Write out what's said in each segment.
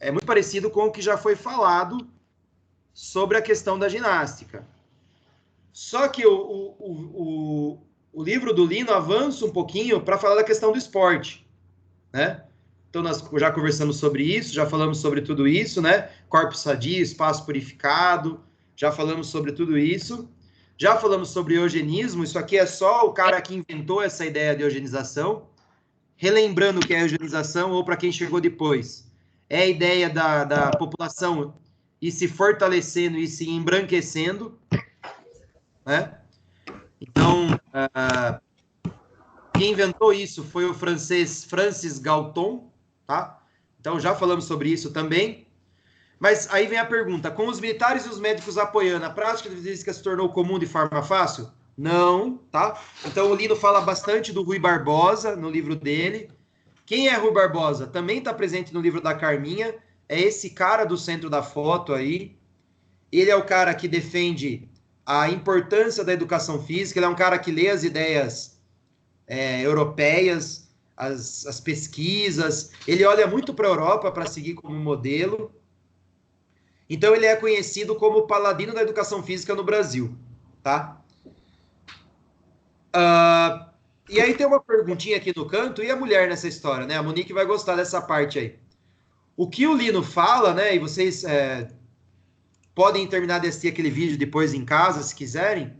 é muito parecido com o que já foi falado sobre a questão da ginástica. Só que o livro do Lino avança um pouquinho para falar da questão do esporte, né? Então, nós já conversamos sobre isso, já falamos sobre tudo isso, né? Corpo sadio, espaço purificado, já falamos sobre tudo isso. Já falamos sobre eugenismo, isso aqui é só o cara que inventou essa ideia de eugenização. Relembrando o que é eugenização, ou para quem chegou depois, é a ideia da população ir se fortalecendo e se embranquecendo, né? Então, quem inventou isso foi o francês Francis Galton, tá? Então, já falamos sobre isso também. Mas aí vem a pergunta, com os militares e os médicos apoiando, a prática de física se tornou comum de forma fácil? Não, tá? Então, o Lino fala bastante do Rui Barbosa no livro dele. Quem é Rui Barbosa? Também está presente no livro da Carminha. É esse cara do centro da foto aí. Ele é o cara que defende a importância da educação física. Ele é um cara que lê as ideias europeias, as pesquisas. Ele olha muito para a Europa para seguir como modelo. Então, ele é conhecido como o paladino da educação física no Brasil, tá? E aí tem uma perguntinha aqui no canto, e a mulher nessa história, né? A Monique vai gostar dessa parte aí. O que o Lino fala, né? E vocês podem terminar de assistir aquele vídeo depois em casa, se quiserem,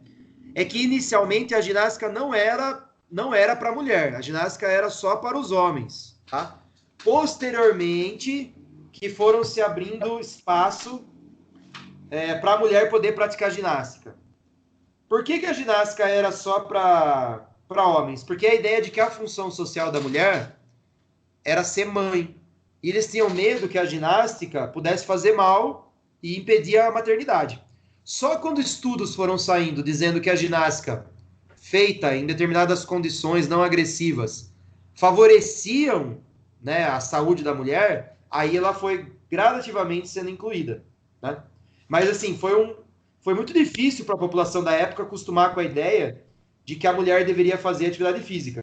é que inicialmente a ginástica não era para mulher, a ginástica era só para os homens, tá? Posteriormente, que foram se abrindo espaço para a mulher poder praticar ginástica. Por que a ginástica era só para homens? Porque a ideia de que a função social da mulher era ser mãe. E eles tinham medo que a ginástica pudesse fazer mal e impedir a maternidade. Só quando estudos foram saindo dizendo que a ginástica feita em determinadas condições não agressivas favoreciam, né, a saúde da mulher, aí ela foi gradativamente sendo incluída, né? Mas assim, foi muito difícil para a população da época acostumar com a ideia de que a mulher deveria fazer atividade física.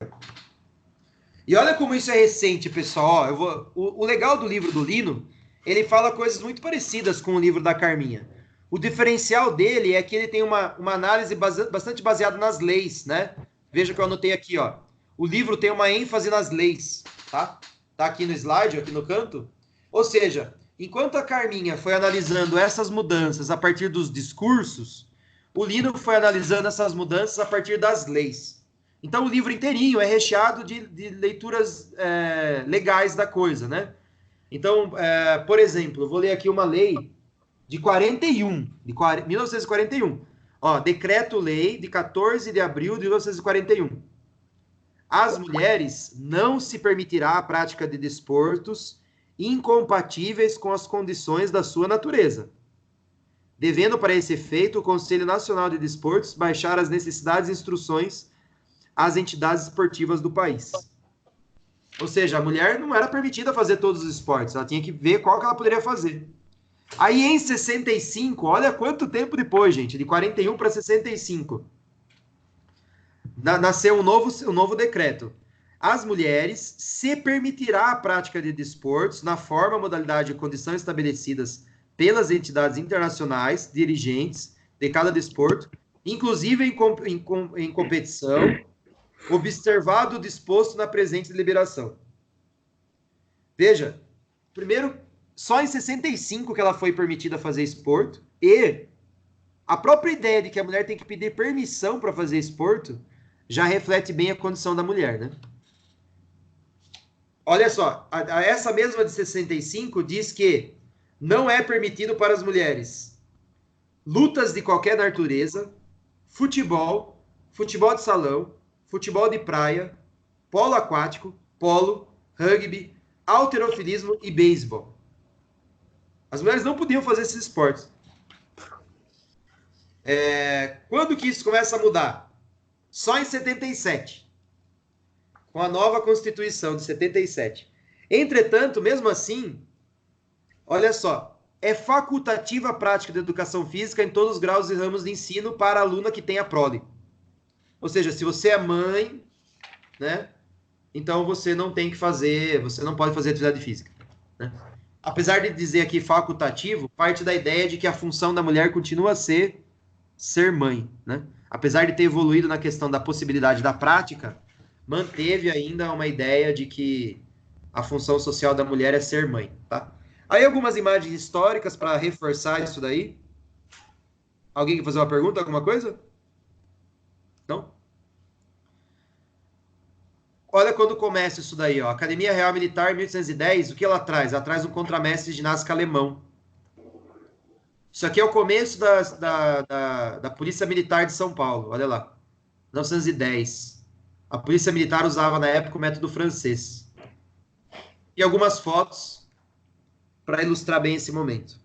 E olha como isso é recente, pessoal. O legal do livro do Lino, ele fala coisas muito parecidas com o livro da Carminha. O diferencial dele é que ele tem uma análise bastante baseada nas leis, né? Veja que eu anotei aqui, ó. O livro tem uma ênfase nas leis, tá? Tá aqui no slide, aqui no canto. Ou seja, enquanto a Carminha foi analisando essas mudanças a partir dos discursos, o Lino foi analisando essas mudanças a partir das leis. Então, o livro inteirinho é recheado de leituras legais da coisa, né? Então, por exemplo, vou ler aqui uma lei de 1941. Ó, Decreto-Lei de 14 de abril de 1941. Às mulheres não se permitirá a prática de desportos incompatíveis com as condições da sua natureza, devendo para esse efeito o Conselho Nacional de Desportos baixar as necessidades e instruções às entidades esportivas do país. Ou seja, a mulher não era permitida fazer todos os esportes, ela tinha que ver qual que ela poderia fazer. Aí em 65, olha quanto tempo depois, gente, de 41 para 65, nasceu um novo decreto. As mulheres se permitirá a prática de desportos na forma, modalidade e condição estabelecidas pelas entidades internacionais dirigentes de cada desporto, inclusive em competição, observado o disposto na presente deliberação. Veja, primeiro, só em 65 que ela foi permitida fazer esporto, e a própria ideia de que a mulher tem que pedir permissão para fazer esporto já reflete bem a condição da mulher, né? Olha só, essa mesma de 65 diz que não é permitido para as mulheres lutas de qualquer natureza, futebol, futebol de salão, futebol de praia, polo aquático, polo, rugby, halterofilismo e beisebol. As mulheres não podiam fazer esses esportes. Quando que isso começa a mudar? Só em 77, com a nova Constituição de 77. Entretanto, mesmo assim, olha só, é facultativa a prática de educação física em todos os graus e ramos de ensino para a aluna que tenha prole. Ou seja, se você é mãe, né, então você não tem que fazer, você não pode fazer atividade física, né? apesar de dizer aqui facultativo, parte da ideia de que a função da mulher continua a ser mãe, né? Apesar de ter evoluído na questão da possibilidade da prática, manteve ainda uma ideia de que a função social da mulher é ser mãe, tá? Aí algumas imagens históricas para reforçar isso daí. Alguém quer fazer uma pergunta, alguma coisa? Não? Olha quando começa isso daí, ó. Academia Real Militar, 1810, o que ela traz? Ela traz um contramestre ginástica alemão. Isso aqui é o começo da Polícia Militar de São Paulo, olha lá. 1910. A Polícia Militar usava na época o método francês. E algumas fotos para ilustrar bem esse momento.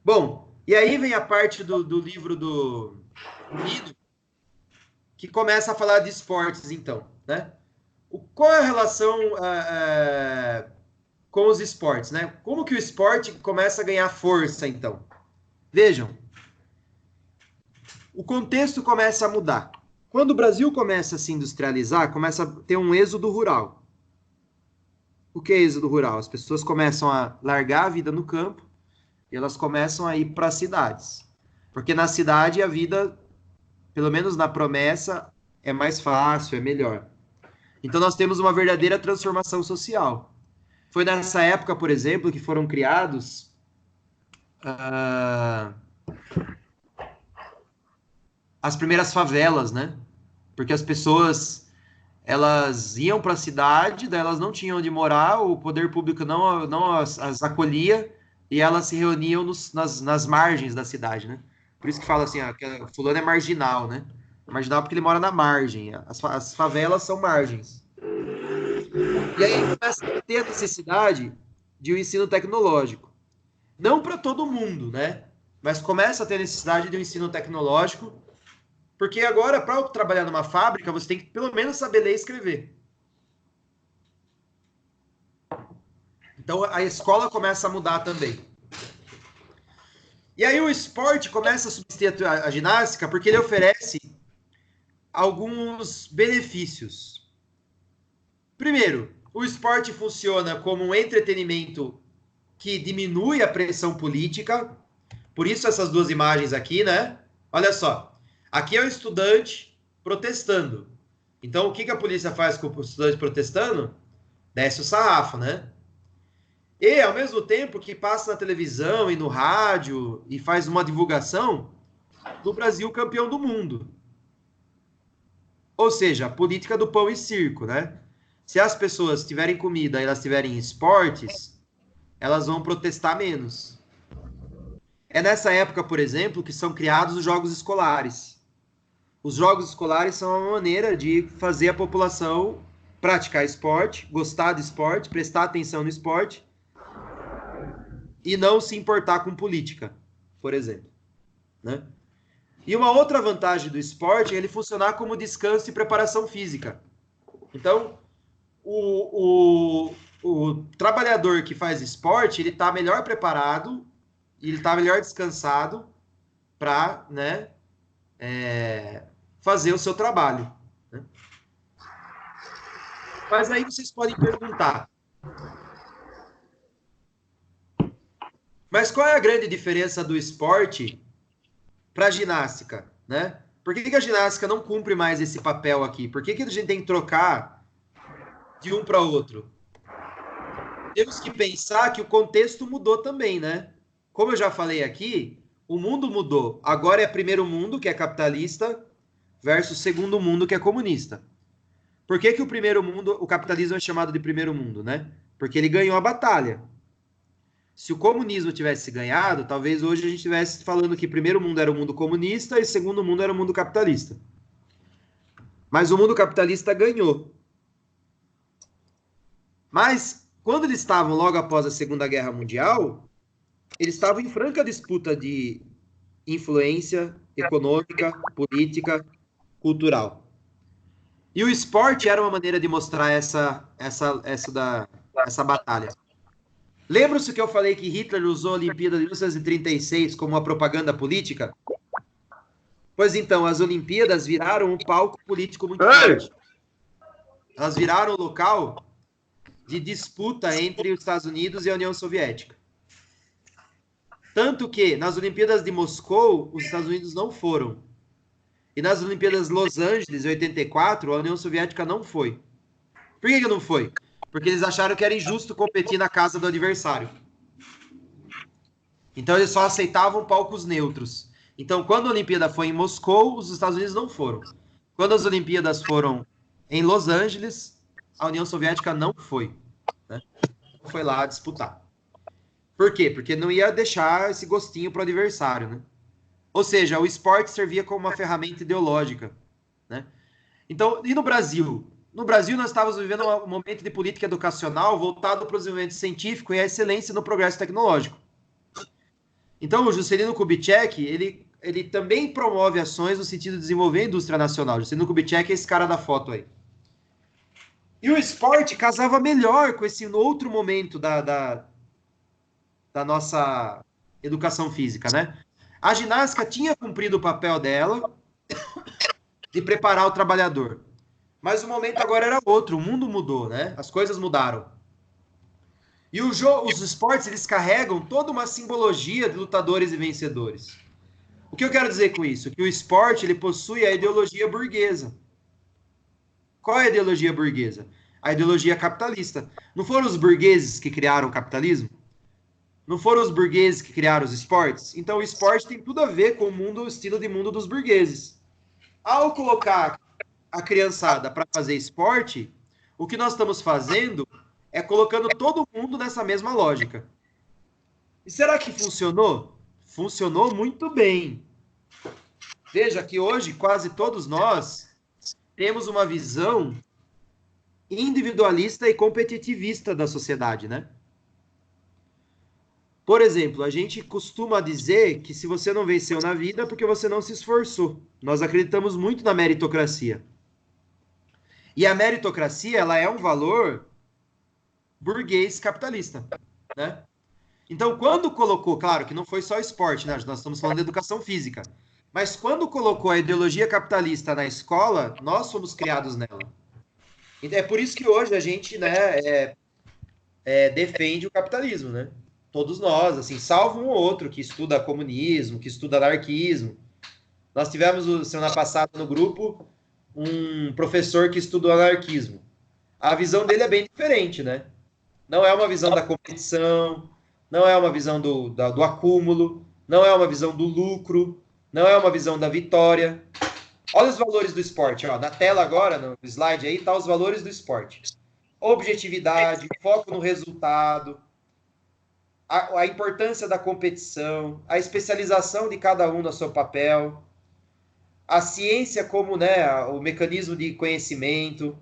Bom, e aí vem a parte do livro do Guido, que começa a falar de esportes, então, né? Qual é a relação com os esportes, né? Como que o esporte começa a ganhar força, então? Vejam, o contexto começa a mudar. Quando o Brasil começa a se industrializar, começa a ter um êxodo rural. O que é êxodo rural? As pessoas começam a largar a vida no campo e elas começam a ir para as cidades. Porque na cidade a vida, pelo menos na promessa, é mais fácil, é melhor. Então nós temos uma verdadeira transformação social. Foi nessa época, por exemplo, que foram criados as primeiras favelas, né? Porque as pessoas elas iam para a cidade, daí elas não tinham onde morar, o poder público não as acolhia e elas se reuniam nas margens da cidade, né? Por isso que fala assim, que fulano é marginal, né? Marginal porque ele mora na margem. As favelas são margens. E aí começa a ter a necessidade de um ensino tecnológico. Não para todo mundo, né? Mas começa a ter a necessidade de um ensino tecnológico, porque agora, para trabalhar numa fábrica, você tem que pelo menos saber ler e escrever. Então a escola começa a mudar também. E aí o esporte começa a substituir a ginástica porque ele oferece alguns benefícios. Primeiro, o esporte funciona como um entretenimento que diminui a pressão política. Por isso essas duas imagens aqui, né? Olha só. Aqui é o estudante protestando. Então, o que a polícia faz com o estudante protestando? Desce o sarrafo, né? E, ao mesmo tempo que passa na televisão e no rádio e faz uma divulgação do Brasil campeão do mundo. Ou seja, a política do pão e circo, né? Se as pessoas tiverem comida e elas tiverem esportes, elas vão protestar menos. É nessa época, por exemplo, que são criados os jogos escolares. Os jogos escolares são uma maneira de fazer a população praticar esporte, gostar do esporte, prestar atenção no esporte e não se importar com política, por exemplo, né? E uma outra vantagem do esporte é ele funcionar como descanso e preparação física. Então, o trabalhador que faz esporte, ele está melhor preparado, ele está melhor descansado para, né, fazer o seu trabalho, né? Mas aí vocês podem perguntar, mas qual é a grande diferença do esporte para a ginástica, né? Por que a ginástica não cumpre mais esse papel aqui? Por que a gente tem que trocar de um para outro? Temos que pensar que o contexto mudou também, né? Como eu já falei aqui, o mundo mudou. Agora é primeiro mundo, que é capitalista, versus segundo mundo, que é comunista. Por que o primeiro mundo, o capitalismo é chamado de primeiro mundo, né? Porque ele ganhou a batalha. Se o comunismo tivesse ganhado, talvez hoje a gente estivesse falando que primeiro mundo era o mundo comunista e segundo mundo era o mundo capitalista. Mas o mundo capitalista ganhou. Mas, quando eles estavam logo após a Segunda Guerra Mundial, eles estavam em franca disputa de influência econômica, política, cultural. E o esporte era uma maneira de mostrar essa batalha. Lembra-se que eu falei que Hitler usou a Olimpíada de 1936 como uma propaganda política? Pois então, as Olimpíadas viraram um palco político muito Ei! forte. Elas viraram o local de disputa entre os Estados Unidos e a União Soviética. Tanto que nas Olimpíadas de Moscou, os Estados Unidos não foram. E nas Olimpíadas de Los Angeles, em 84, a União Soviética não foi. Por que não foi? Porque eles acharam que era injusto competir na casa do adversário. Então eles só aceitavam palcos neutros. Então, quando a Olimpíada foi em Moscou, os Estados Unidos não foram. Quando as Olimpíadas foram em Los Angeles, a União Soviética não foi. Né? Não foi lá disputar. Por quê? Porque não ia deixar esse gostinho para o adversário. Né? Ou seja, o esporte servia como uma ferramenta ideológica. Né? Então, e no Brasil? No Brasil, nós estávamos vivendo um momento de política educacional voltado para o desenvolvimento científico e a excelência no progresso tecnológico. Então, o Juscelino Kubitschek, ele também promove ações no sentido de desenvolver a indústria nacional. Juscelino Kubitschek é esse cara da foto aí. E o esporte casava melhor com esse outro momento da nossa educação física, né? A ginástica tinha cumprido o papel dela de preparar o trabalhador. Mas o momento agora era outro, o mundo mudou, né? As coisas mudaram. E os esportes, eles carregam toda uma simbologia de lutadores e vencedores. O que eu quero dizer com isso? Que o esporte, ele possui a ideologia burguesa. Qual é a ideologia burguesa? A ideologia capitalista. Não foram os burgueses que criaram o capitalismo? Não foram os burgueses que criaram os esportes? Então o esporte tem tudo a ver com o mundo, o estilo de mundo dos burgueses. Ao colocar a criançada para fazer esporte, o que nós estamos fazendo é colocando todo mundo nessa mesma lógica. E será que funcionou? Funcionou muito bem. Veja que hoje quase todos nós temos uma visão individualista e competitivista da sociedade, né? Por exemplo, a gente costuma dizer que se você não venceu na vida é porque você não se esforçou. Nós acreditamos muito na meritocracia. E a meritocracia, ela é um valor burguês capitalista, né? Então, quando colocou, claro que não foi só esporte, né? Nós estamos falando de educação física. Mas quando colocou a ideologia capitalista na escola, nós fomos criados nela. É por isso que hoje a gente, né, defende o capitalismo, né? Todos nós, assim, salvo um ou outro que estuda comunismo, que estuda anarquismo. Nós tivemos, semana passada, no grupo, um professor que estudou anarquismo. A visão dele é bem diferente, né? Não é uma visão da competição, não é uma visão do acúmulo, não é uma visão do lucro, não é uma visão da vitória. Olha os valores do esporte, ó. Na tela agora, no slide aí, tá os valores do esporte. Objetividade, foco no resultado, a importância da competição, a especialização de cada um no seu papel, a ciência como, né, o mecanismo de conhecimento,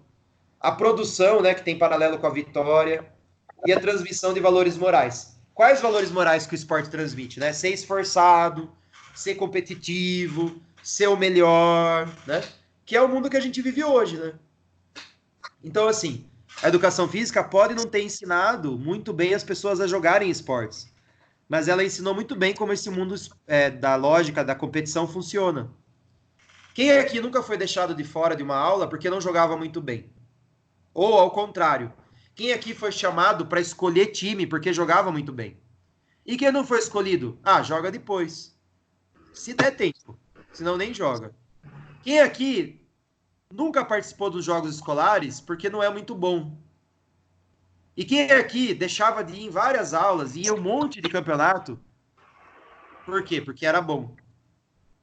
a produção, né, que tem paralelo com a vitória, e a transmissão de valores morais. Quais valores morais que o esporte transmite, né? Ser esforçado, ser competitivo, ser o melhor, né? Que é o mundo que a gente vive hoje, né? Então, assim, a educação física pode não ter ensinado muito bem as pessoas a jogarem esportes, mas ela ensinou muito bem como esse mundo da lógica da competição funciona. Quem aqui nunca foi deixado de fora de uma aula porque não jogava muito bem? Ou, ao contrário, quem aqui foi chamado para escolher time porque jogava muito bem? E quem não foi escolhido? Ah, joga depois. Se der tempo. Senão nem joga. Quem aqui nunca participou dos jogos escolares porque não é muito bom? E quem aqui deixava de ir em várias aulas e ia um monte de campeonato? Por quê? Porque era bom.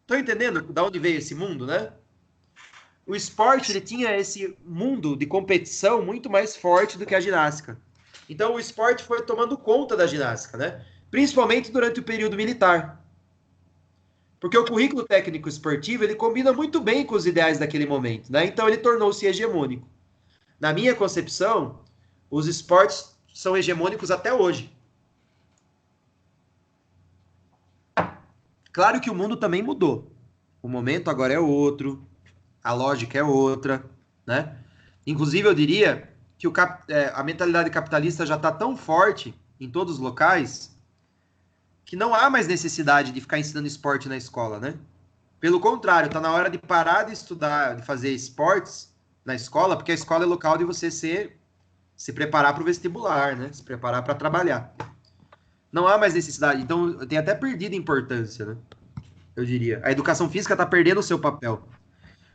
Estão entendendo de onde veio esse mundo, né? O esporte, ele tinha esse mundo de competição muito mais forte do que a ginástica. Então o esporte foi tomando conta da ginástica, né? Principalmente durante o período militar. Porque o currículo técnico esportivo, ele combina muito bem com os ideais daquele momento, né? Então ele tornou-se hegemônico. Na minha concepção, os esportes são hegemônicos até hoje. Claro que o mundo também mudou. O momento agora é outro, a lógica é outra, né? Inclusive, eu diria que a mentalidade capitalista já está tão forte em todos os locais que não há mais necessidade de ficar ensinando esporte na escola, né? Pelo contrário, está na hora de parar de estudar, de fazer esportes na escola, porque a escola é local de você se preparar para o vestibular, né? Se preparar para trabalhar. Não há mais necessidade. Então, tem até perdido importância, né? Eu diria. A educação física está perdendo o seu papel.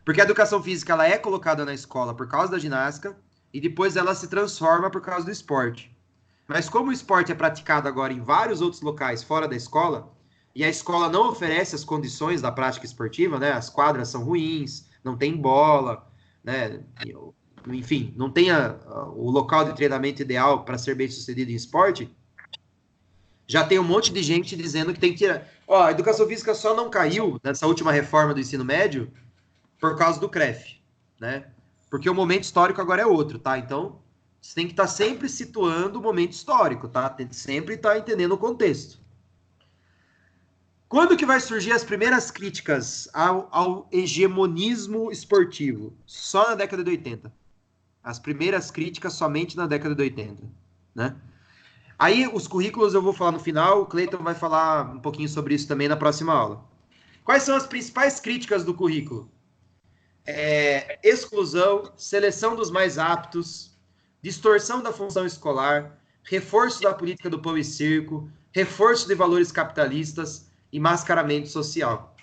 Porque a educação física ela é colocada na escola por causa da ginástica e depois ela se transforma por causa do esporte. Mas como o esporte é praticado agora em vários outros locais fora da escola, e a escola não oferece as condições da prática esportiva, né? As quadras são ruins, não tem bola, né? Enfim, não tem o local de treinamento ideal para ser bem sucedido em esporte. Já tem um monte de gente dizendo que tem que tirar. Ó, a educação física só não caiu nessa última reforma do ensino médio por causa do CREF, né? Porque o momento histórico agora é outro, tá? Então, você tem que estar sempre situando o momento histórico, tá? Tem que sempre estar entendendo o contexto. Quando que vai surgir as primeiras críticas ao hegemonismo esportivo? Só na década de 80. As primeiras críticas somente na década de 80, né? Aí, os currículos eu vou falar no final, o Cleiton vai falar um pouquinho sobre isso também na próxima aula. Quais são as principais críticas do currículo? Exclusão, seleção dos mais aptos, distorção da função escolar, reforço da política do pão e circo, reforço de valores capitalistas e mascaramento social.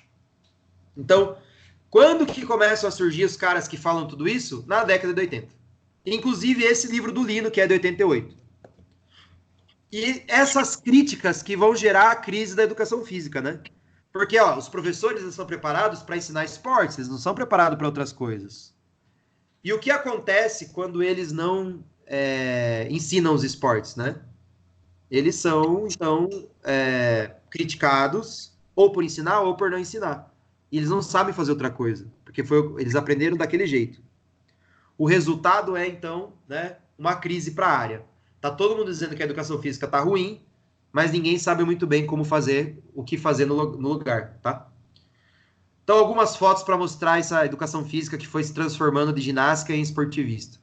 Então, quando que começam a surgir os caras que falam tudo isso? Na década de 80. Inclusive esse livro do Lino, que é de 88. E essas críticas que vão gerar a crise da educação física, né? Porque ó, os professores estão preparados para ensinar esportes, eles não são preparados para outras coisas. E o que acontece quando eles não ensinam os esportes, né? Eles são, então, criticados ou por ensinar ou por não ensinar. E eles não sabem fazer outra coisa, porque eles aprenderam daquele jeito. O resultado é, então, né, uma crise para a área. Tá todo mundo dizendo que a educação física está ruim, mas ninguém sabe muito bem como fazer, o que fazer no lugar, tá? Então, algumas fotos para mostrar essa educação física que foi se transformando de ginástica em esportivista.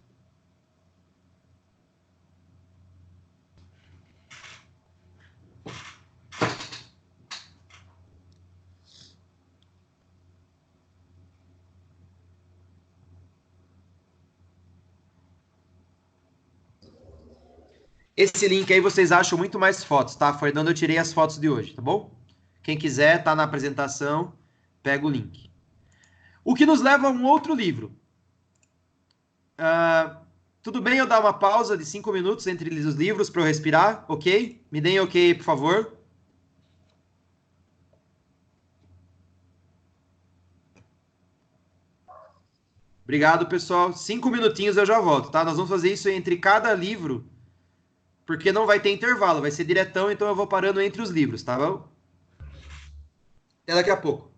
Esse link aí vocês acham muito mais fotos, tá? Foi de onde eu tirei as fotos de hoje, tá bom? Quem quiser, tá na apresentação, pega o link. O que nos leva a um outro livro. Tudo bem eu dar uma pausa de 5 minutos entre os livros para eu respirar, ok? Me deem ok, por favor. Obrigado, pessoal. 5 minutinhos eu já volto, tá? Nós vamos fazer isso entre cada livro, porque não vai ter intervalo, vai ser diretão, então eu vou parando entre os livros, tá bom? Até daqui a pouco.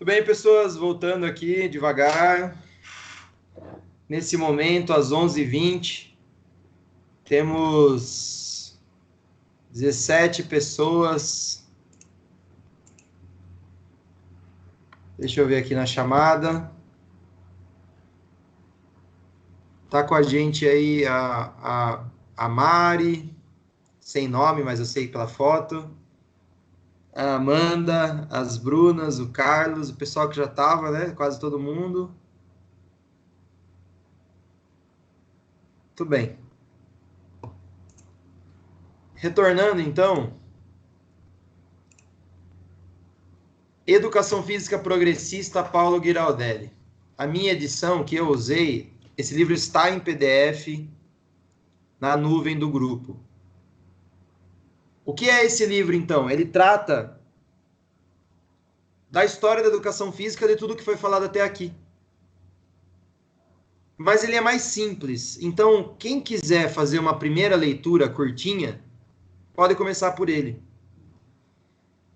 Tudo bem, pessoas? Voltando aqui devagar. Nesse momento, às 11h20, temos 17 pessoas. Deixa eu ver aqui na chamada. Tá com a gente aí a Mari, sem nome, mas eu sei pela foto. A Amanda, as Brunas, o Carlos, o pessoal que já estava, né? Quase todo mundo. Tudo bem. Retornando, então. Educação Física Progressista, Paulo Giraldelli. A minha edição que eu usei, esse livro está em PDF na nuvem do grupo. O que é esse livro, então? Ele trata da história da educação física, de tudo que foi falado até aqui. Mas ele é mais simples. Então, quem quiser fazer uma primeira leitura curtinha, pode começar por ele.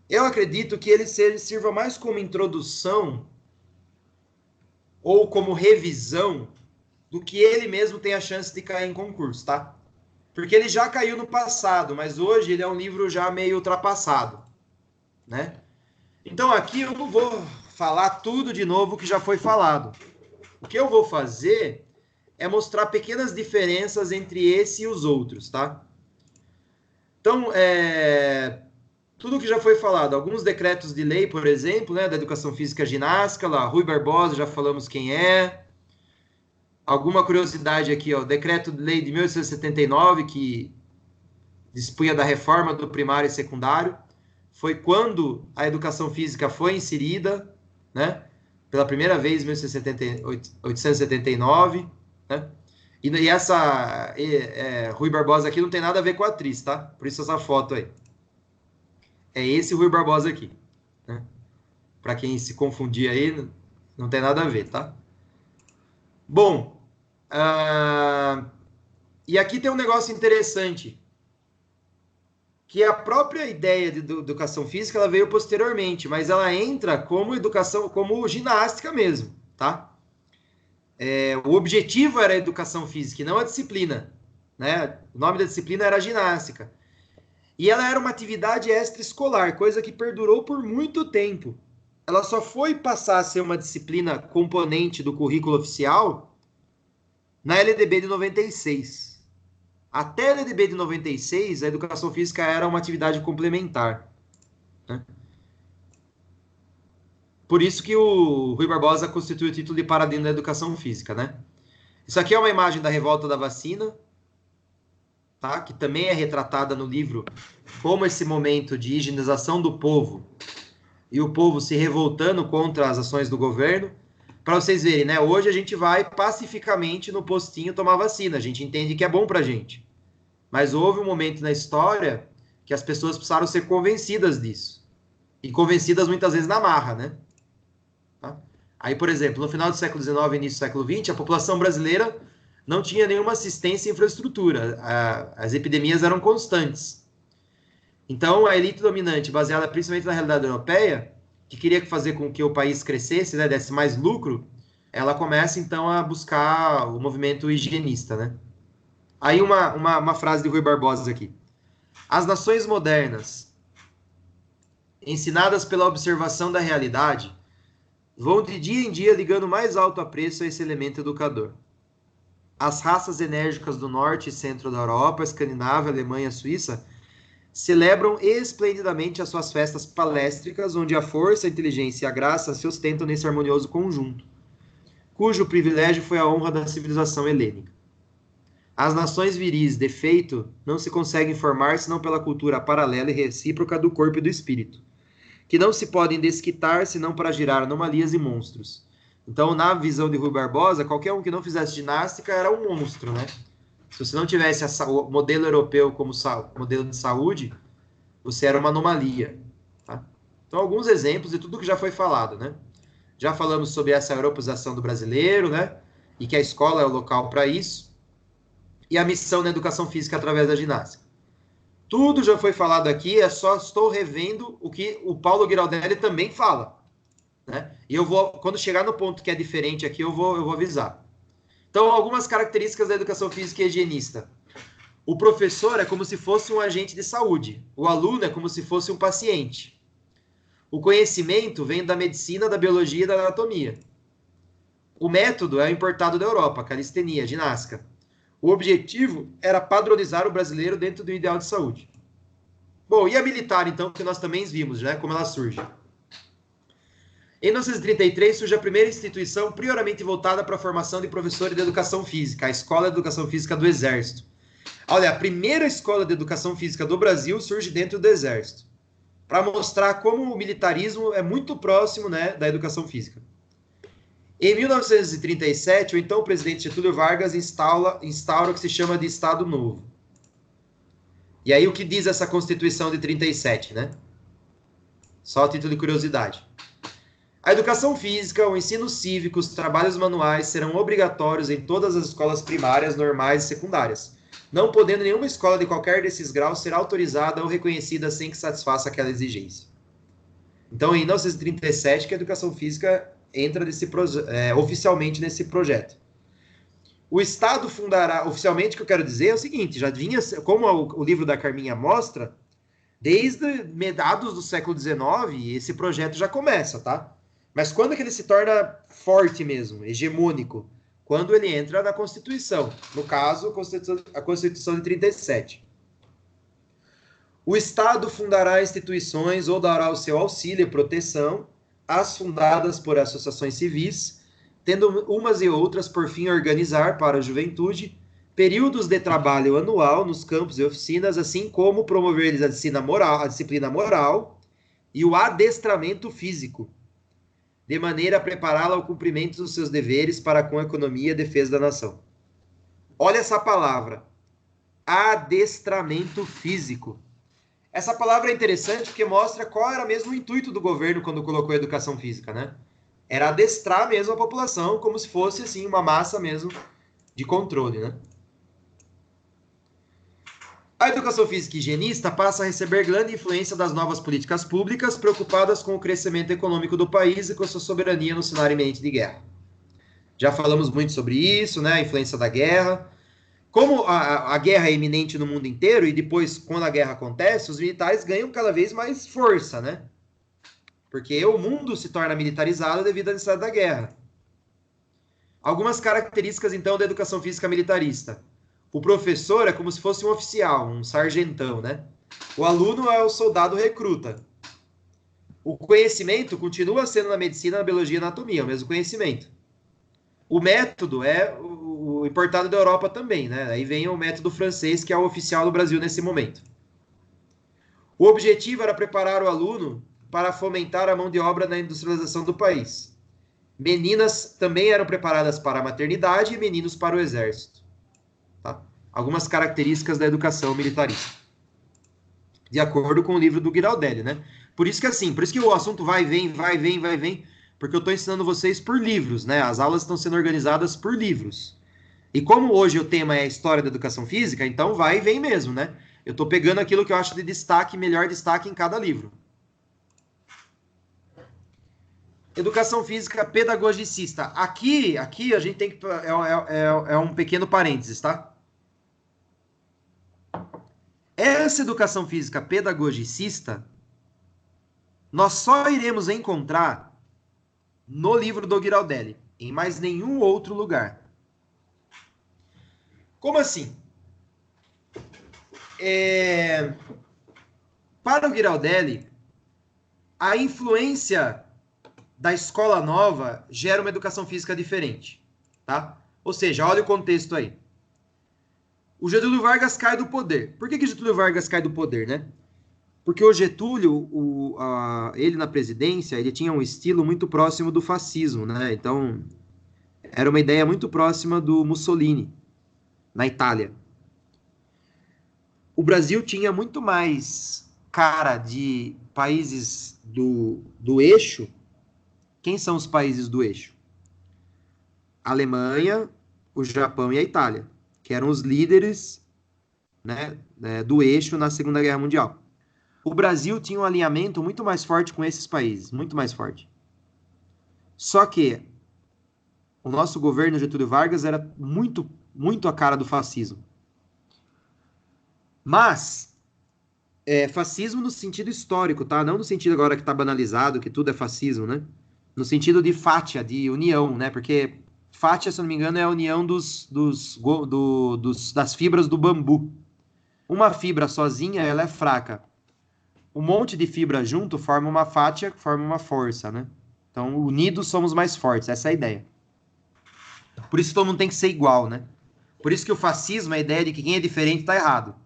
Eu acredito que ele sirva mais como introdução ou como revisão do que ele mesmo tem a chance de cair em concurso, tá? Porque ele já caiu no passado, mas hoje ele é um livro já meio ultrapassado, né? Então aqui eu não vou falar tudo de novo que já foi falado. O que eu vou fazer é mostrar pequenas diferenças entre esse e os outros, tá? Então, tudo que já foi falado. Alguns decretos de lei, por exemplo, né, da educação física ginástica, lá, Rui Barbosa, já falamos quem é. Alguma curiosidade aqui, ó, decreto de lei de 1879, que dispunha da reforma do primário e secundário, foi quando a educação física foi inserida, né, pela primeira vez em 1879, né, e essa Rui Barbosa aqui não tem nada a ver com a atriz, tá? Por isso essa foto aí. É esse Rui Barbosa aqui, né? Para quem se confundir aí, não tem nada a ver, tá? Bom, e aqui tem um negócio interessante, que a própria ideia de educação física ela veio posteriormente, mas ela entra como educação, como ginástica mesmo, tá? O objetivo era a educação física e não a disciplina, né? O nome da disciplina era ginástica. E ela era uma atividade extraescolar, coisa que perdurou por muito tempo. Ela só foi passar a ser uma disciplina componente do currículo oficial na LDB de 96. Até a LDB de 96, a educação física era uma atividade complementar, né? Por isso que o Rui Barbosa constitui o título de paradino da educação física, né? Isso aqui é uma imagem da revolta da vacina, tá? Que também é retratada no livro como esse momento de higienização do povo e o povo se revoltando contra as ações do governo. Para vocês verem, né? Hoje a gente vai pacificamente no postinho tomar vacina. A gente entende que é bom para a gente. Mas houve um momento na história que as pessoas precisaram ser convencidas disso. E convencidas muitas vezes na marra, né? Tá? Aí, por exemplo, no final do século XIX e início do século XX, a população brasileira não tinha nenhuma assistência e infraestrutura. As epidemias eram constantes. Então, a elite dominante, baseada principalmente na realidade europeia, que queria fazer com que o país crescesse, né, desse mais lucro, ela começa, então, a buscar o movimento higienista, né? Aí uma frase de Rui Barbosa aqui. As nações modernas, ensinadas pela observação da realidade, vão de dia em dia ligando mais alto apreço a esse elemento educador. As raças enérgicas do norte e centro da Europa, Escandinávia, Alemanha, Suíça, celebram esplendidamente as suas festas paléstricas, onde a força, a inteligência e a graça se ostentam nesse harmonioso conjunto, cujo privilégio foi a honra da civilização helênica. As nações viris, de feito, não se conseguem formar senão pela cultura paralela e recíproca do corpo e do espírito, que não se podem desquitar senão para girar anomalias e monstros. Então, na visão de Rui Barbosa, qualquer um que não fizesse ginástica era um monstro, né? Se você não tivesse o modelo europeu como modelo de saúde, você era uma anomalia, tá? Então, alguns exemplos de tudo que já foi falado, né? Já falamos sobre essa europeização do brasileiro, né? E que a escola é o local para isso. E a missão na educação física através da ginástica. Tudo já foi falado aqui, é só estou revendo o que o Paulo Giraldelli também fala, né? E eu vou, quando chegar no ponto que é diferente aqui, eu vou avisar. Então, algumas características da educação física e higienista. O professor é como se fosse um agente de saúde. O aluno é como se fosse um paciente. O conhecimento vem da medicina, da biologia e da anatomia. O método é importado da Europa, calistenia, ginástica. O objetivo era padronizar o brasileiro dentro do ideal de saúde. Bom, e a militar, então, que nós também vimos, né, como ela surge. Em 1933 surge a primeira instituição prioramente voltada para a formação de professores de educação física, a Escola de Educação Física do Exército. Olha, a primeira escola de educação física do Brasil surge dentro do Exército, para mostrar como o militarismo é muito próximo, né, da educação física. Em 1937, o então presidente Getúlio Vargas instaura o que se chama de Estado Novo. E aí o que diz essa Constituição de 37, né? Só a título de curiosidade. A educação física, o ensino cívico, os trabalhos manuais serão obrigatórios em todas as escolas primárias, normais e secundárias, não podendo nenhuma escola de qualquer desses graus ser autorizada ou reconhecida sem que satisfaça aquela exigência. Então, em 1937, que a educação física entra oficialmente nesse projeto. O Estado fundará, oficialmente, o que eu quero dizer é o seguinte, já vinha, como o livro da Carminha mostra, desde meados do século XIX, esse projeto já começa, tá? Mas quando é que ele se torna forte mesmo, hegemônico? Quando ele entra na Constituição. No caso, a Constituição de 37. O Estado fundará instituições ou dará o seu auxílio e proteção às fundadas por associações civis, tendo umas e outras por fim organizar para a juventude períodos de trabalho anual nos campos e oficinas, assim como promover-lhes a disciplina moral e o adestramento físico, de maneira a prepará-la ao cumprimento dos seus deveres para com a economia e a defesa da nação. Olha essa palavra, adestramento físico. Essa palavra é interessante porque mostra qual era mesmo o intuito do governo quando colocou a educação física, né? Era adestrar mesmo a população como se fosse assim uma massa mesmo de controle, né? A educação física higienista passa a receber grande influência das novas políticas públicas preocupadas com o crescimento econômico do país e com a sua soberania no cenário iminente de guerra. Já falamos muito sobre isso, né? A influência da guerra. Como a guerra é iminente no mundo inteiro, e depois, quando a guerra acontece, os militares ganham cada vez mais força, né? Porque o mundo se torna militarizado devido à necessidade da guerra. Algumas características, então, da educação física militarista. O professor é como se fosse um oficial, um sargentão, né? O aluno é o soldado recruta. O conhecimento continua sendo na medicina, na biologia e na anatomia, o mesmo conhecimento. O método é o importado da Europa também, né? Aí vem o método francês, que é o oficial do Brasil nesse momento. O objetivo era preparar o aluno para fomentar a mão de obra na industrialização do país. Meninas também eram preparadas para a maternidade e meninos para o exército. Tá? Algumas características da educação militarista. De acordo com o livro do Giraldelli, né? Por isso que assim, por isso que o assunto vai, vem, porque eu estou ensinando vocês por livros, né? As aulas estão sendo organizadas por livros. E como hoje o tema é a história da educação física, então vai e vem mesmo, né? Eu estou pegando aquilo que eu acho de destaque, melhor destaque em cada livro. Educação física pedagogicista. Aqui a gente tem que... É um pequeno parênteses, tá? Essa educação física pedagogicista, nós só iremos encontrar no livro do Giraldelli, em mais nenhum outro lugar. Como assim? Para o Giraldelli, a influência da escola nova gera uma educação física diferente, tá? Ou seja, olha o contexto aí. O Getúlio Vargas cai do poder. Por que Getúlio Vargas cai do poder, né? Porque o Getúlio, ele na presidência, ele tinha um estilo muito próximo do fascismo, né? Então, era uma ideia muito próxima do Mussolini, na Itália. O Brasil tinha muito mais cara de países do eixo. Quem são os países do eixo? A Alemanha, o Japão e a Itália, que eram os líderes, né, do eixo na Segunda Guerra Mundial. O Brasil tinha um alinhamento muito mais forte com esses países, muito mais forte. Só que o nosso governo Getúlio Vargas era muito, muito a cara do fascismo. Mas, fascismo no sentido histórico, tá? Não no sentido agora que tá banalizado, que tudo é fascismo, né? No sentido de fátia, de união, né? Porque fátia, se eu não me engano, é a união das fibras do bambu. Uma fibra sozinha, ela é fraca. Um monte de fibra junto forma uma fátia, forma uma força, né? Então, unidos somos mais fortes, essa é a ideia. Por isso que todo mundo tem que ser igual, né? Por isso que o fascismo, a ideia de que quem é diferente está errado.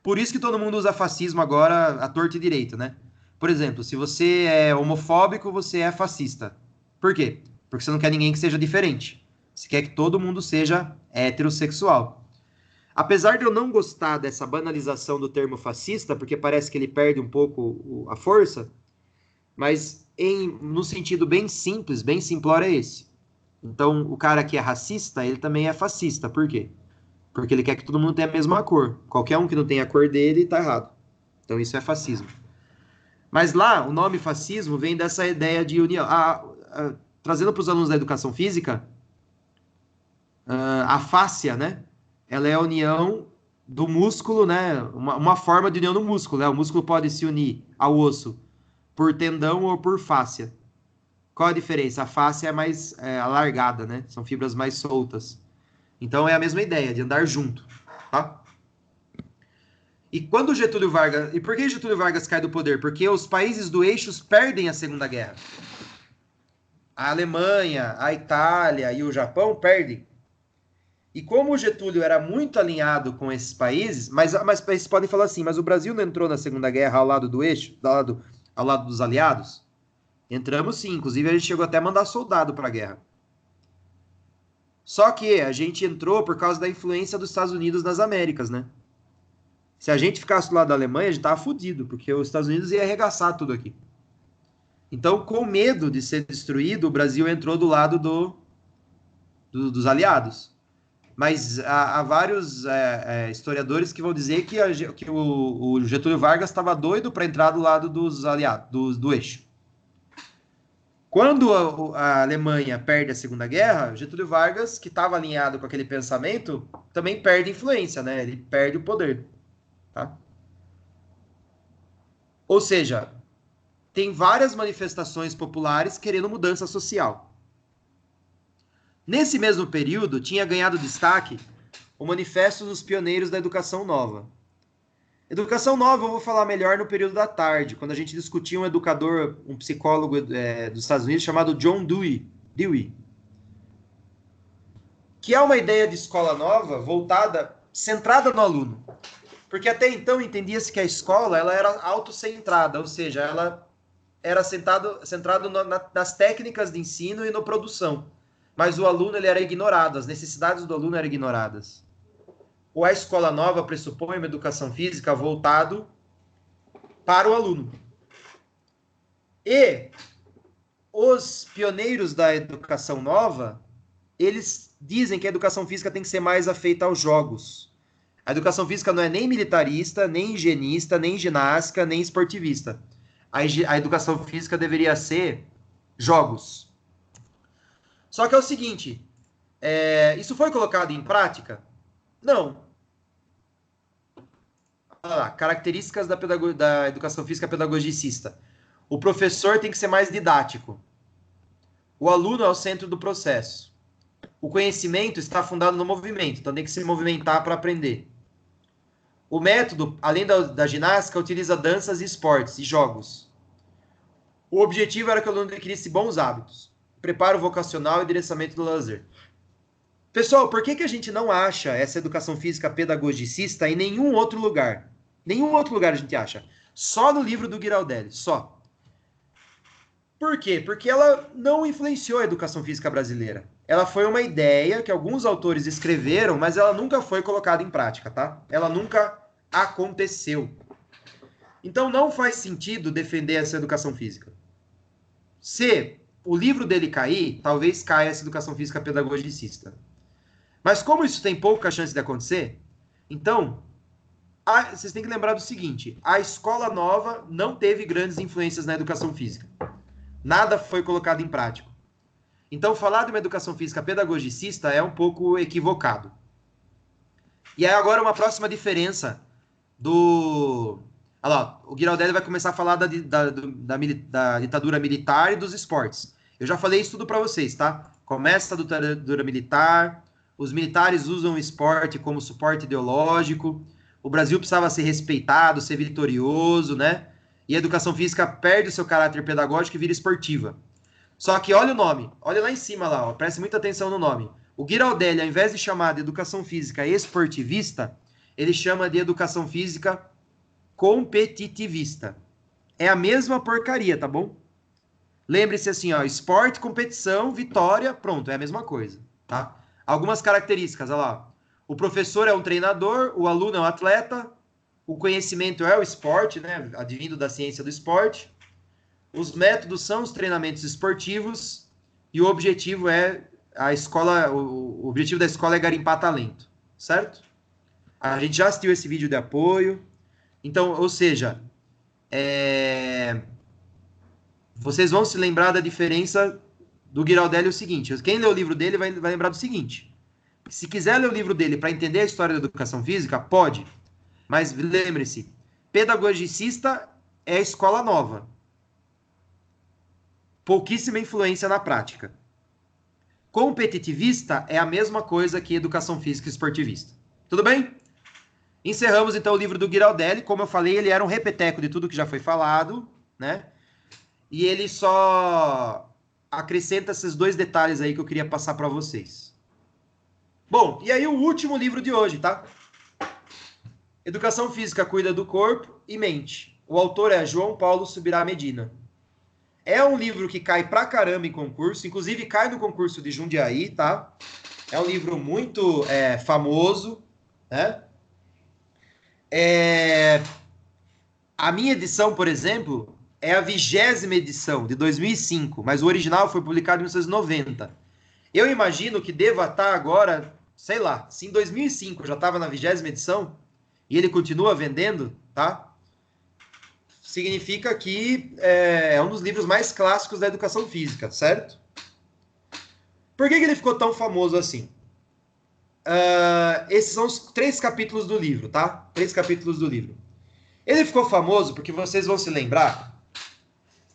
Por isso que todo mundo usa fascismo agora à torta e direito, né? Por exemplo, se você é homofóbico, você é fascista. Por quê? Porque você não quer ninguém que seja diferente. Você quer que todo mundo seja heterossexual. Apesar de eu não gostar dessa banalização do termo fascista, porque parece que ele perde um pouco a força, mas no sentido bem simples, bem simplório é esse. Então, o cara que é racista, ele também é fascista. Por quê? Porque ele quer que todo mundo tenha a mesma cor. Qualquer um que não tenha a cor dele, tá errado. Então, isso é fascismo. Mas lá, o nome fascismo vem dessa ideia de união. Trazendo para os alunos da educação física, a fáscia, né? Ela é a união do músculo, né? Uma forma de união do músculo, né? O músculo pode se unir ao osso por tendão ou por fáscia. Qual a diferença? A fáscia é mais alargada, né? São fibras mais soltas. Então é a mesma ideia, de andar junto, tá? E quando Getúlio Vargas... E por que Getúlio Vargas cai do poder? Porque os países do eixo perdem a Segunda Guerra. A Alemanha, a Itália e o Japão perdem. E como o Getúlio era muito alinhado com esses países, mas vocês podem falar assim, mas o Brasil não entrou na Segunda Guerra ao lado do eixo, ao lado dos aliados? Entramos sim, inclusive a gente chegou até a mandar soldado para a guerra. Só que a gente entrou por causa da influência dos Estados Unidos nas Américas, né? Se a gente ficasse do lado da Alemanha, a gente tava fudido, porque os Estados Unidos ia arregaçar tudo aqui. Então, com medo de ser destruído, o Brasil entrou do lado dos aliados. Mas há vários historiadores que vão dizer que o Getúlio Vargas estava doido para entrar do lado dos aliados, do eixo. Quando a Alemanha perde a Segunda Guerra, Getúlio Vargas, que estava alinhado com aquele pensamento, também perde influência, né? Ele perde o poder. Tá? Ou seja, tem várias manifestações populares querendo mudança social. Nesse mesmo período, tinha ganhado destaque o Manifesto dos Pioneiros da Educação Nova. Educação Nova eu vou falar melhor no período da tarde, quando a gente discutia um educador, um psicólogo dos Estados Unidos chamado John Dewey, que é uma ideia de escola nova voltada, centrada no aluno. Porque até então entendia-se que a escola ela era autocentrada, ou seja, ela era centrado nas técnicas de ensino e na produção. Mas o aluno ele era ignorado, as necessidades do aluno eram ignoradas. Ou a escola nova pressupõe uma educação física voltado para o aluno. E os pioneiros da educação nova, eles dizem que a educação física tem que ser mais afeita aos jogos. A educação física não é nem militarista, nem higienista, nem ginástica, nem esportivista. A educação física deveria ser jogos. Só que é o seguinte, isso foi colocado em prática? Não. Olha lá, características da educação física pedagogicista. O professor tem que ser mais didático. O aluno é o centro do processo. O conhecimento está fundado no movimento, então tem que se movimentar para aprender. O método, além da ginástica, utiliza danças e esportes e jogos. O objetivo era que o aluno adquirisse bons hábitos, preparo vocacional e direcionamento do lazer. Pessoal, por que a gente não acha essa educação física pedagogicista em nenhum outro lugar? Nenhum outro lugar a gente acha. Só no livro do Giraldelli, só. Por quê? Porque ela não influenciou a educação física brasileira. Ela foi uma ideia que alguns autores escreveram, mas ela nunca foi colocada em prática, tá? Ela nunca aconteceu. Então não faz sentido defender essa educação física. Se o livro dele cair, talvez caia essa educação física pedagogicista. Mas como isso tem pouca chance de acontecer, então vocês têm que lembrar do seguinte, a escola nova não teve grandes influências na educação física. Nada foi colocado em prática. Então, falar de uma educação física pedagogicista é um pouco equivocado. E aí agora uma próxima diferença do... Olha lá, o Giraldelli vai começar a falar da ditadura militar e dos esportes. Eu já falei isso tudo para vocês, tá? Começa a ditadura militar, os militares usam o esporte como suporte ideológico, o Brasil precisava ser respeitado, ser vitorioso, né? E a educação física perde o seu caráter pedagógico e vira esportiva. Só que olha o nome, olha lá em cima lá, ó, preste muita atenção no nome. O Giraldelli, ao invés de chamar de educação física esportivista, ele chama de educação física competitivista. É a mesma porcaria, tá bom? Lembre-se assim, ó, esporte, competição, vitória, pronto, é a mesma coisa, tá? Algumas características, olha lá. O professor é um treinador, o aluno é um atleta, o conhecimento é o esporte, né? Advindo da ciência do esporte. Os métodos são os treinamentos esportivos e o objetivo é a escola, o objetivo da escola é garimpar talento, certo? A gente já assistiu esse vídeo de apoio. Então, ou seja, vocês vão se lembrar da diferença do Giraldelli, é o seguinte, quem lê o livro dele vai lembrar do seguinte, se quiser ler o livro dele para entender a história da educação física, pode, mas lembre-se, pedagogicista é a escola nova, pouquíssima influência na prática. Competitivista é a mesma coisa que educação física esportivista. Tudo bem? Encerramos, então, o livro do Ghirardelli. Como eu falei, ele era um repeteco de tudo que já foi falado, né? E ele só acrescenta esses dois detalhes aí que eu queria passar para vocês. Bom, e aí o último livro de hoje, tá? Educação Física cuida do corpo e mente. O autor é João Paulo Subirá Medina. É um livro que cai pra caramba em concurso, inclusive cai no concurso de Jundiaí, tá? É um livro muito famoso, né? A minha edição, por exemplo, é a 20ª edição, de 2005, mas o original foi publicado em 1990. Eu imagino que deva estar agora, sei lá, se em 2005 já estava na 20ª edição, e ele continua vendendo, tá? Significa que é um dos livros mais clássicos da educação física, certo? Por que ele ficou tão famoso assim? Esses são os 3 capítulos do livro, tá? 3 capítulos do livro. Ele ficou famoso porque vocês vão se lembrar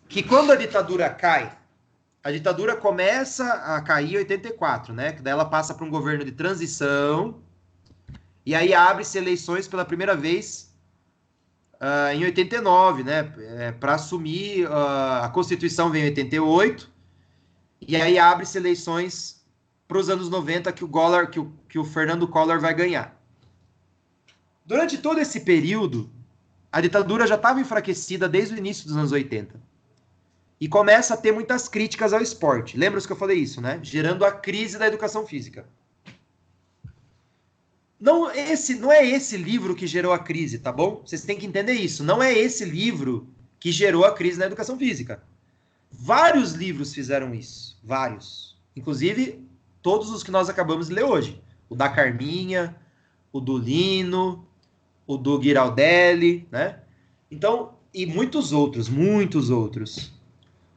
que quando a ditadura cai, a ditadura começa a cair em 84, né? Que daí ela passa para um governo de transição, e aí abre-se eleições pela primeira vez em 89, né? Para assumir a Constituição vem em 88, e aí abre-se eleições para os anos 90 que o Fernando Collor vai ganhar. Durante todo esse período, a ditadura já estava enfraquecida desde o início dos anos 80. E começa a ter muitas críticas ao esporte. Lembra que eu falei isso, né? Gerando a crise da educação física. Não é esse livro que gerou a crise, tá bom? Vocês têm que entender isso. Não é esse livro que gerou a crise na educação física. Vários livros fizeram isso. Vários. Inclusive, todos os que nós acabamos de ler hoje. O da Carminha, o do Lino, o do Ghirardelli, né? Então, e muitos outros, muitos outros.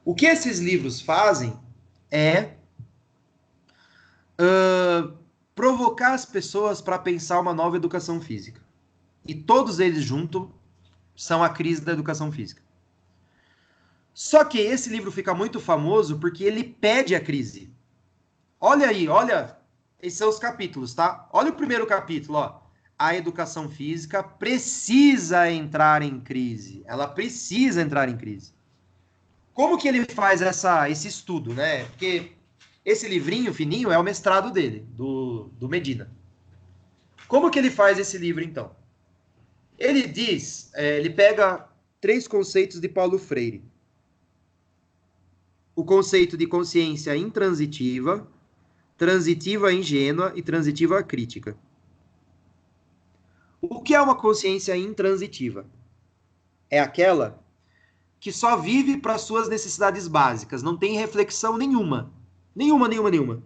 O que esses livros fazem é provocar as pessoas para pensar uma nova educação física. E todos eles juntos são a crise da educação física. Só que esse livro fica muito famoso porque ele pede a crise. Olha aí, olha, esses são os capítulos, tá? Olha o primeiro capítulo, ó. A educação física precisa entrar em crise. Ela precisa entrar em crise. Como que ele faz esse estudo, né? Porque esse livrinho fininho é o mestrado dele, do Medina. Como que ele faz esse livro, então? Ele diz, ele pega 3 conceitos de Paulo Freire. O conceito de consciência intransitiva, transitiva ingênua e transitiva crítica. O que é uma consciência intransitiva? É aquela que só vive para suas necessidades básicas, não tem reflexão nenhuma. Nenhuma.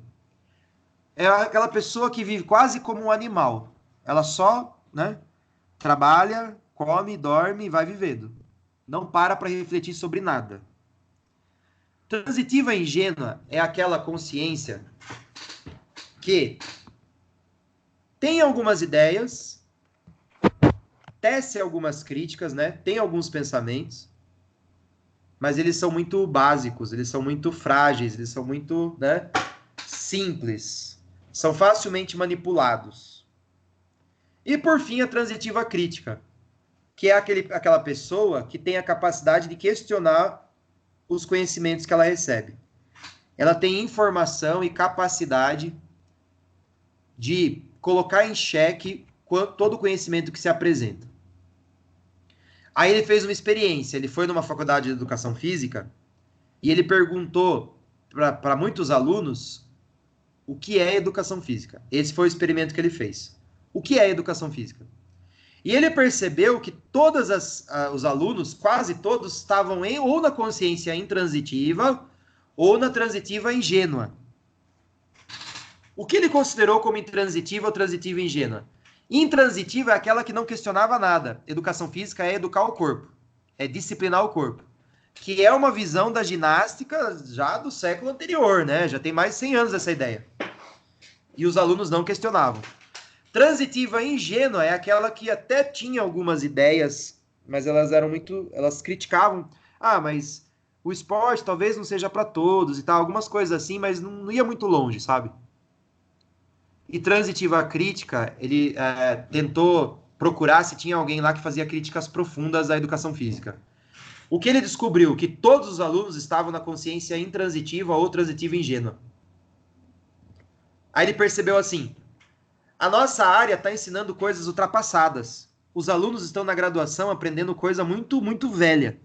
É aquela pessoa que vive quase como um animal. Ela só, né, trabalha, come, dorme e vai vivendo. Não para refletir sobre nada. Transitiva ingênua é aquela consciência que tem algumas ideias, tece algumas críticas, né? Tem alguns pensamentos, mas eles são muito básicos, eles são muito frágeis, eles são muito, né, simples, são facilmente manipulados. E por fim, a transitiva crítica, que é aquela pessoa que tem a capacidade de questionar os conhecimentos que ela recebe. Ela tem informação e capacidade de colocar em xeque todo o conhecimento que se apresenta. Aí ele fez uma experiência, ele foi numa faculdade de educação física e ele perguntou para muitos alunos o que é educação física. Esse foi o experimento que ele fez. O que é educação física? E ele percebeu que todos os alunos, quase todos, estavam ou na consciência intransitiva ou na transitiva ingênua. O que ele considerou como intransitiva ou transitiva ingênua? Intransitiva é aquela que não questionava nada. Educação física é educar o corpo, é disciplinar o corpo, que é uma visão da ginástica já do século anterior, né? Já tem mais de 100 anos essa ideia. E os alunos não questionavam. Transitiva ingênua é aquela que até tinha algumas ideias, mas elas criticavam. Ah, mas o esporte talvez não seja para todos e tal, algumas coisas assim, mas não ia muito longe, sabe? E transitiva crítica, ele tentou procurar se tinha alguém lá que fazia críticas profundas à educação física. O que ele descobriu? Que todos os alunos estavam na consciência intransitiva ou transitiva ingênua. Aí ele percebeu assim, a nossa área está ensinando coisas ultrapassadas. Os alunos estão na graduação aprendendo coisa muito, muito velha.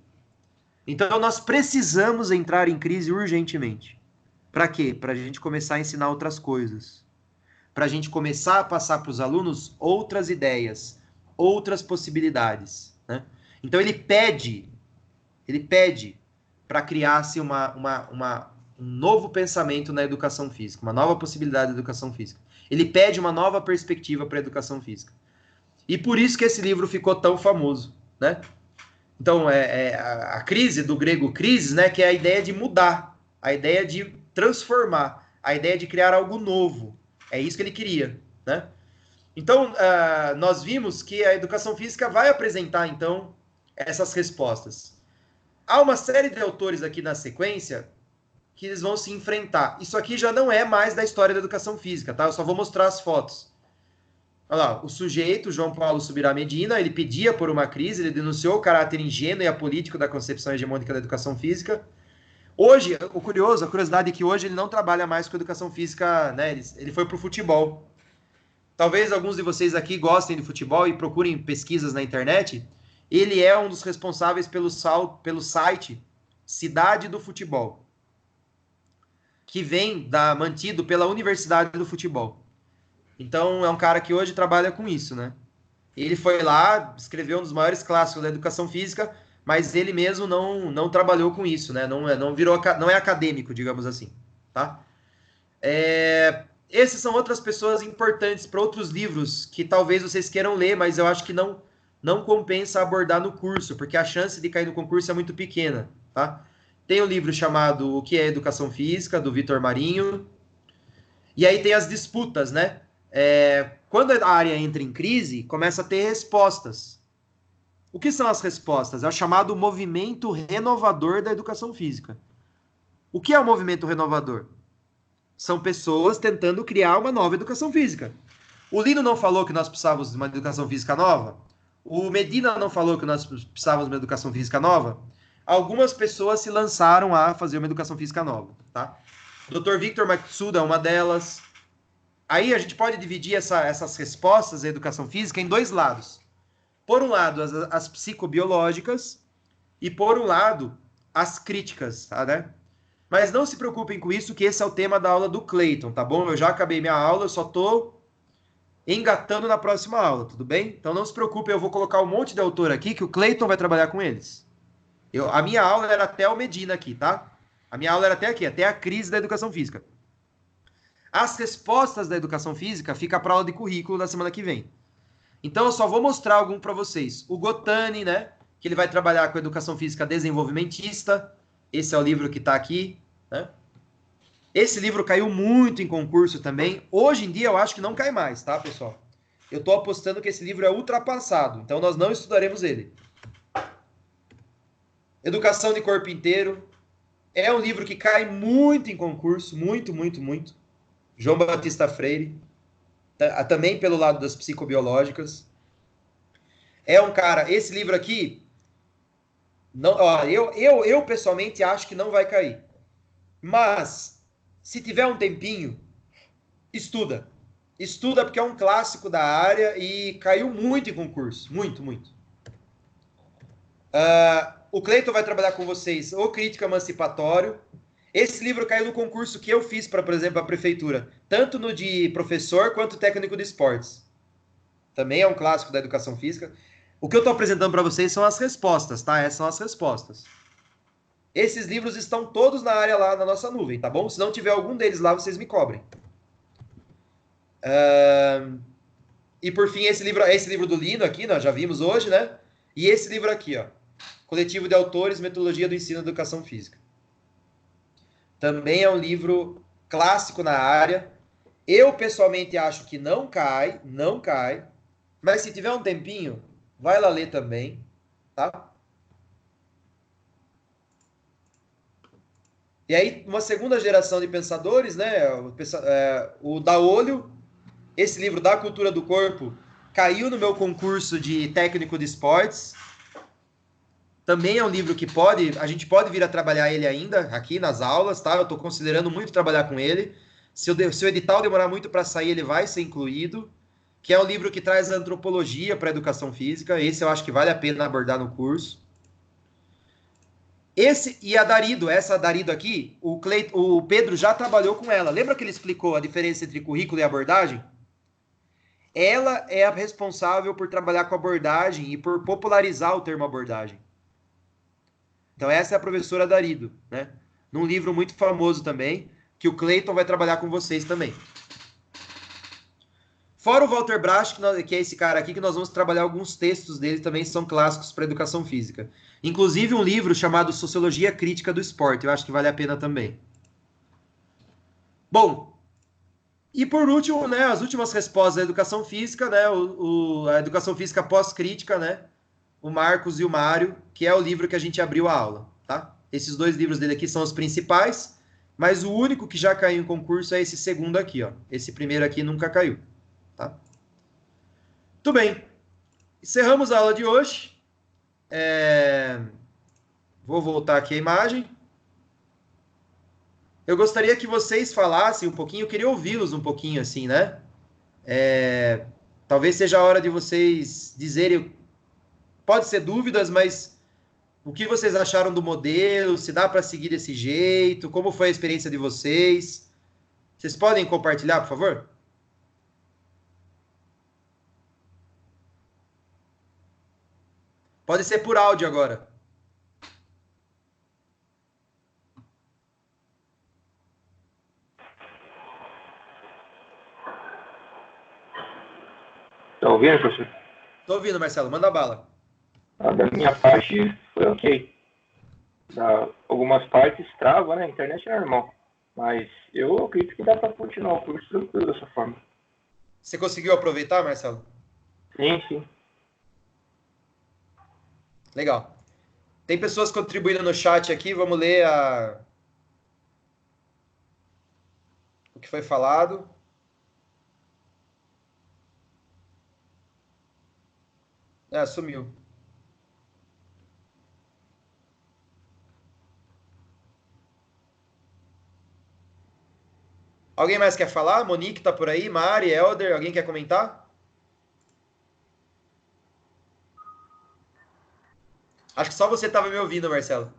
Então nós precisamos entrar em crise urgentemente. Para quê? Para a gente começar a ensinar outras coisas. Para a gente começar a passar para os alunos outras ideias, outras possibilidades. Né? Então ele pede para criar-se um novo pensamento na educação física, uma nova possibilidade da educação física. Ele pede uma nova perspectiva para a educação física. E por isso que esse livro ficou tão famoso, né? Então, a crise, do grego crisis, né, que é a ideia de mudar, a ideia de transformar, a ideia de criar algo novo. É isso que ele queria, né? Então, nós vimos que a educação física vai apresentar, então, essas respostas. Há uma série de autores aqui na sequência que eles vão se enfrentar. Isso aqui já não é mais da história da educação física, tá? Eu só vou mostrar as fotos. Olha lá, o sujeito, João Paulo Subirá Medina, ele pedia por uma crise, ele denunciou o caráter ingênuo e apolítico da concepção hegemônica da educação física. Hoje, a curiosidade é que hoje ele não trabalha mais com educação física, né? Ele foi para o futebol. Talvez alguns de vocês aqui gostem de futebol e procurem pesquisas na internet. Ele é um dos responsáveis pelo site Cidade do Futebol, que vem mantido pela Universidade do Futebol. Então, é um cara que hoje trabalha com isso, né? Ele foi lá, escreveu um dos maiores clássicos da educação física, mas ele mesmo não trabalhou com isso, né? Não é acadêmico, digamos assim, tá? Esses são outras pessoas importantes para outros livros que talvez vocês queiram ler, mas eu acho que não compensa abordar no curso, porque a chance de cair no concurso é muito pequena, tá? Tem um livro chamado O que é Educação Física, do Vitor Marinho. E aí tem as disputas, né? Quando a área entra em crise, começa a ter respostas. O que são as respostas? É o chamado movimento renovador da educação física. O que é o movimento renovador? São pessoas tentando criar uma nova educação física. O Lino não falou que nós precisávamos de uma educação física nova? O Medina não falou que nós precisávamos de uma educação física nova? Algumas pessoas se lançaram a fazer uma educação física nova, tá? O Dr. Victor Matsuda é uma delas. Aí a gente pode dividir essas respostas à educação física em dois lados. Por um lado, as psicobiológicas e, por um lado, as críticas, tá, né? Mas não se preocupem com isso, que esse é o tema da aula do Clayton, tá bom? Eu já acabei minha aula, eu só tô engatando na próxima aula, tudo bem? Então não se preocupem, eu vou colocar um monte de autor aqui que o Clayton vai trabalhar com eles. A minha aula era até o Medina aqui, tá? A minha aula era até aqui, até a crise da educação física. As respostas da educação física fica para a aula de currículo da semana que vem. Então eu só vou mostrar algum para vocês. O Gotani, né? Que ele vai trabalhar com educação física desenvolvimentista. Esse é o livro que está aqui, né? Esse livro caiu muito em concurso também. Hoje em dia eu acho que não cai mais, tá, pessoal? Eu estou apostando que esse livro é ultrapassado, então nós não estudaremos ele. Educação de Corpo Inteiro. É um livro que cai muito em concurso, muito, muito, muito. João Batista Freire. Também pelo lado das psicobiológicas. É um cara, esse livro aqui, não, ó, eu pessoalmente acho que não vai cair. Mas, se tiver um tempinho, estuda. Estuda porque é um clássico da área e caiu muito em concurso. Muito, muito. O Cleiton vai trabalhar com vocês o Crítico Emancipatório. Esse livro caiu no concurso que eu fiz para, por exemplo, a prefeitura. Tanto no de professor quanto técnico de esportes. Também é um clássico da educação física. O que eu estou apresentando para vocês são as respostas, tá? Essas são as respostas. Esses livros estão todos na área lá na nossa nuvem, tá bom? Se não tiver algum deles lá, vocês me cobrem. E por fim, esse livro do Lino aqui, nós já vimos hoje, né? E esse livro aqui, ó. Coletivo de Autores, Metodologia do Ensino da Educação Física. Também é um livro clássico na área. Eu, pessoalmente, acho que não cai. Mas se tiver um tempinho, vai lá ler também, tá? E aí, uma segunda geração de pensadores, né? O Daolio, esse livro da cultura do corpo, caiu no meu concurso de técnico de esportes. Também é um livro que a gente pode vir a trabalhar ele ainda aqui nas aulas, tá? Eu estou considerando muito trabalhar com ele. Se o edital demorar muito para sair, ele vai ser incluído. Que é um livro que traz antropologia para a educação física. Esse eu acho que vale a pena abordar no curso. Esse e a Darido, essa Darido aqui, o Pedro já trabalhou com ela. Lembra que ele explicou a diferença entre currículo e abordagem? Ela é a responsável por trabalhar com abordagem e por popularizar o termo abordagem. Então essa é a professora Darido, né? Num livro muito famoso também, que o Cleiton vai trabalhar com vocês também. Fora o Walter Brasch, que é esse cara aqui, que nós vamos trabalhar alguns textos dele também, são clássicos para educação física. Inclusive um livro chamado Sociologia Crítica do Esporte, eu acho que vale a pena também. Bom, e por último, né, as últimas respostas da educação física, né, a educação física pós-crítica, né, o Marcos e o Mário, que é o livro que a gente abriu a aula, tá? Esses dois livros dele aqui são os principais, mas o único que já caiu em concurso é esse segundo aqui, ó. Esse primeiro aqui nunca caiu, tá? Tudo bem. Encerramos a aula de hoje. Vou voltar aqui a imagem. Eu gostaria que vocês falassem um pouquinho, eu queria ouvi-los um pouquinho, assim, né? Talvez seja a hora de vocês dizerem, pode ser dúvidas, mas o que vocês acharam do modelo, se dá para seguir desse jeito, como foi a experiência de vocês. Vocês podem compartilhar, por favor? Pode ser por áudio agora. Tá ouvindo, professor? Tô ouvindo, Marcelo. Manda bala. Da minha parte, foi ok. Algumas partes trava, né? A internet é normal. Mas eu acredito que dá para continuar o curso tranquilo dessa forma. Você conseguiu aproveitar, Marcelo? Sim. Legal. Tem pessoas contribuindo no chat aqui, vamos ler o que foi falado. Sumiu. Alguém mais quer falar? Monique tá por aí? Mari, Elder, alguém quer comentar? Acho que só você estava me ouvindo, Marcelo.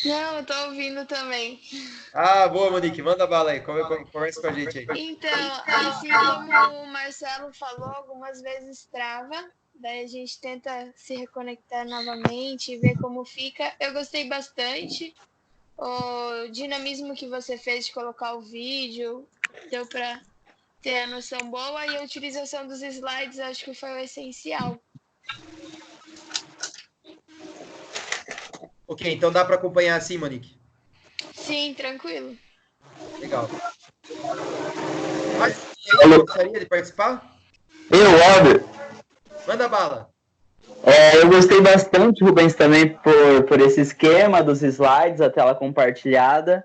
Não, eu tô ouvindo também. Boa, Monique. Manda bala aí. Conversa com a gente aí. Então, assim como o Marcelo falou, algumas vezes trava. Daí a gente tenta se reconectar novamente e ver como fica. Eu gostei bastante. O dinamismo que você fez de colocar o vídeo deu para ter a noção boa. E a utilização dos slides acho que foi o essencial. Ok, então dá para acompanhar assim, Monique? Sim, tranquilo. Legal. Mas alguém gostaria de participar? Alder. Manda bala. Eu gostei bastante, Rubens, também por esse esquema dos slides, a tela compartilhada.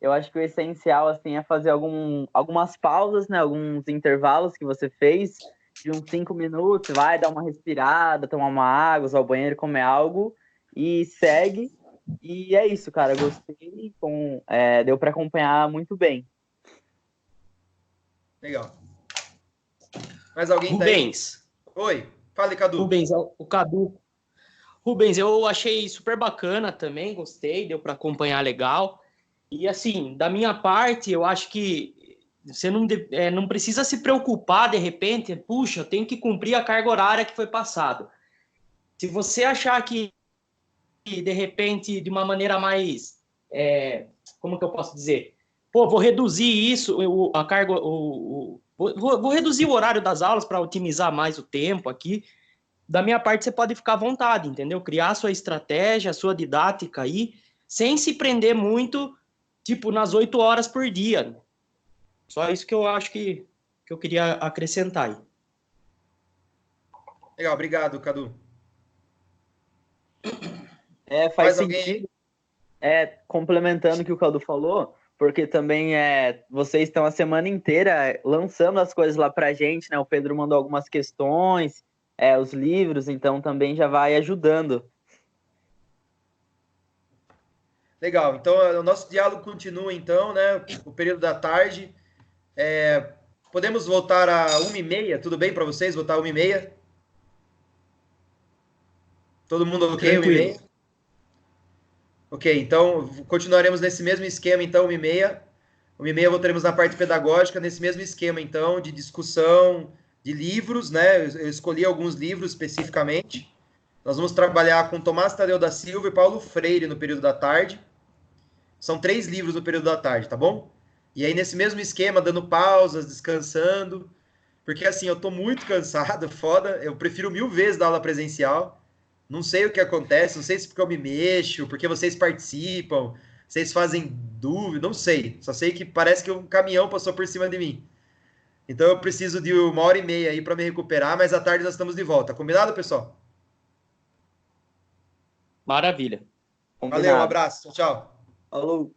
Eu acho que o essencial assim, é fazer algumas pausas, né, alguns intervalos que você fez, de uns 5 minutos, vai dar uma respirada, tomar uma água, usar o banheiro, comer algo, e segue. E é isso, cara, gostei, deu para acompanhar muito bem. Legal. Mais alguém Rubens. Tá aí? Oi, fale, Cadu. Rubens, o Cadu. Rubens, eu achei super bacana também, gostei, deu para acompanhar legal. E assim, da minha parte, eu acho que você não precisa se preocupar de repente, puxa, eu tenho que cumprir a carga horária que foi passada. Se você achar que de repente, de uma maneira mais, como que eu posso dizer? Vou reduzir isso, a carga, vou reduzir o horário das aulas para otimizar mais o tempo aqui. Da minha parte, você pode ficar à vontade, entendeu? Criar a sua estratégia, a sua didática aí, sem se prender muito, tipo, nas 8 horas por dia. Só isso que eu acho que eu queria acrescentar aí. Legal, obrigado, Cadu. Faz sentido. Complementando o que o Cadu falou, porque também vocês estão a semana inteira lançando as coisas lá pra gente, né? O Pedro mandou algumas questões, os livros, então também já vai ajudando. Legal, então o nosso diálogo continua então, né? O período da tarde. Podemos voltar a 1h30, tudo bem para vocês? Voltar a 1h30? Todo mundo ok? Tranquilo. 1h30? Ok, então continuaremos nesse mesmo esquema, então, 1h30. 1h30 voltaremos na parte pedagógica, nesse mesmo esquema, então, de discussão de livros, né? Eu escolhi alguns livros especificamente. Nós vamos trabalhar com Tomás Tadeu da Silva e Paulo Freire no período da tarde. São 3 livros no período da tarde, tá bom? E aí, nesse mesmo esquema, dando pausas, descansando. Porque, assim, eu tô muito cansado, foda. Eu prefiro 1000 vezes dar aula presencial. Não sei o que acontece, não sei se porque eu me mexo, porque vocês participam, vocês fazem dúvida, não sei. Só sei que parece que um caminhão passou por cima de mim. Então eu preciso de 1h30 aí para me recuperar, mas à tarde nós estamos de volta. Combinado, pessoal? Maravilha. Valeu, um abraço. Tchau, tchau. Falou.